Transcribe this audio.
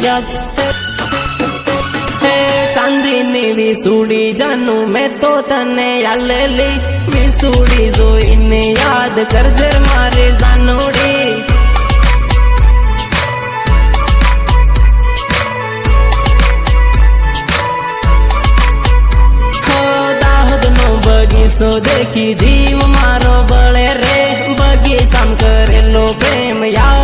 યાદ ચાંદીની વિસુડી જાનું મેં તો તને આલેલી વિસુડી જોઈને યાદ કરજે મારી જાનુડી બગીચો દેખી જીવ મારો બળે રે બગીચામાં કરેલો પ્રેમ યાદ